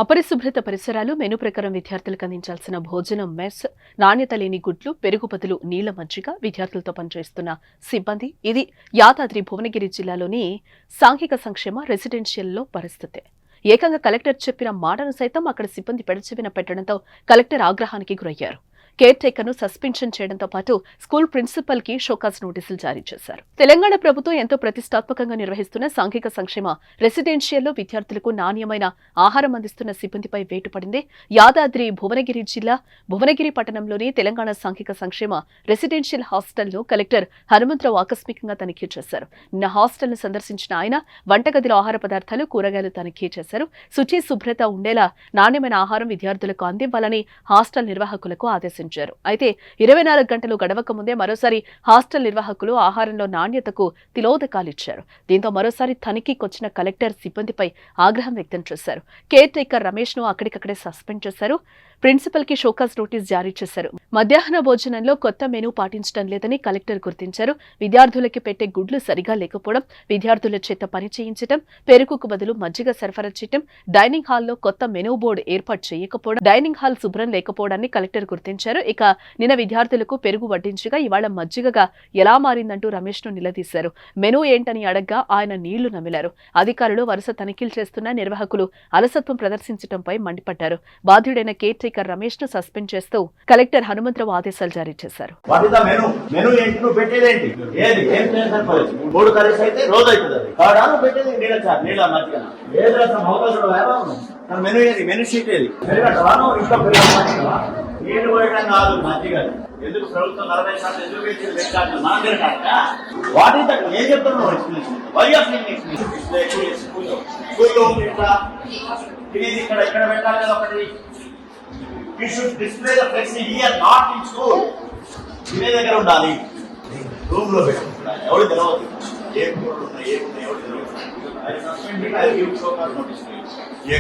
అపరిశుభ్రత పరిసరాలు మెను ప్రకారం విద్యార్థులకు అందించాల్సిన భోజనం మెస్, నాణ్యత లేని గుడ్లు, పెరుగు బదులు నీళ్ల మజ్జిగ విద్యార్థులతో పనిచేస్తున్న సిబ్బంది. ఇది యాదాద్రి భువనగిరి జిల్లాలోని సాంఘిక సంక్షేమ రెసిడెన్షియల్లో పరిస్థితి. ఏకంగా కలెక్టర్ చెప్పిన మాటను సైతం అక్కడ సిబ్బంది పెడచెవిన పెట్టడంతో కలెక్టర్ ఆగ్రహానికి గురయ్యారు. కేర్ టేకర్ ను సస్పెన్షన్ చేయడంతో పాటు స్కూల్ ప్రిన్సిపల్ కి షోకాజ్ నోటీసులు జారీ చేశారు. తెలంగాణ ప్రభుత్వం ఎంతో ప్రతిష్టాత్మకంగా నిర్వహిస్తున్న సాంఘిక సంక్షేమ రెసిడెన్షియల్లో విద్యార్థులకు నాణ్యమైన ఆహారం అందిస్తున్న సిబ్బందిపై వేటు పడింది. యాదాద్రి భువనగిరి జిల్లా భువనగిరి పట్టణంలోని తెలంగాణ సాంఘిక సంక్షేమ రెసిడెన్షియల్ హాస్టల్లో కలెక్టర్ హనుమంతరావు ఆకస్మికంగా తనిఖీ చేశారు. నిన్న హాస్టల్ ను సందర్శించిన ఆయన వంటగదిలో ఆహార పదార్థాలు, కూరగాయలు తనిఖీ చేశారు. శుచి శుభ్రత ఉండేలా నాణ్యమైన ఆహారం విద్యార్థులకు అందివ్వాలని హాస్టల్ నిర్వాహకులకు ఆదేశించారు. అయితే 24 గంటలు గడవక ముందే మరోసారి హాస్టల్ నిర్వాహకులు ఆహారంలో నాణ్యతకు తిలోదకాలిచ్చారు. దీంతో మరోసారి తనిఖీకొచ్చిన కలెక్టర్ సిబ్బందిపై ఆగ్రహం వ్యక్తం చేశారు. కేర్ టేకర్ రమేష్ ను అక్కడికక్కడే సస్పెండ్ చేశారు. ప్రిన్సిపల్ కి షోకాజ్ నోటీస్ జారీ చేశారు. మధ్యాహ్న భోజనంలో కొత్త మెనూ పాటించడం లేదని కలెక్టర్ గుర్తించారు. విద్యార్థులకి పెట్టే గుడ్లు సరిగా లేకపోవడం, విద్యార్థుల చేత పని చేయించడం, పెరుగుకు బదులు మజ్జిగ సరఫరా చేయడం, డైనింగ్ హాల్లో కొత్త మెనూ బోర్డు ఏర్పాటు చేయకపోవడం, డైనింగ్ హాల్ శుభ్రం లేకపోవడాన్ని కలెక్టర్ గుర్తించారు. ఇక నిన్న విద్యార్థులకు పెరుగు వడ్డించగా ఇవాళ మజ్జిగగా ఎలా మారిందంటూ రమేష్ ను నిలదీశారు. మెనూ ఏంటని అడగ్గా ఆయన నీళ్లు నమిలారు. అధికారులు వరుస తనిఖీలు చేస్తున్న నిర్వాహకులు అలసత్వం ప్రదర్శించడంపై మండిపడ్డారు. బాధ్యుడైన కేర్ టేకర్ రమేష్ ను సస్పెండ్ చేస్తూ కలెక్టర్ హనుమంతరావు ఆదేశాలు జారీ చేశారు. ఎందుకు ప్రభుత్వం 40% ఎందుకు పెట్టాలి? What is that? ఏం చెప్తున్నావు? స్కూల్లో ఇక్కడ ఇక్కడ పెట్టాలి కదా ఒకటి. We should display the flexi here, not in school. ఇదే దగ్గర ఉండాలి. రూమ్ లో పెట్టుకుంటారు. ఎవరు తెలవదు. ఏ ఎవరు తెలియదు. I suspend it. I give showcase notice to you.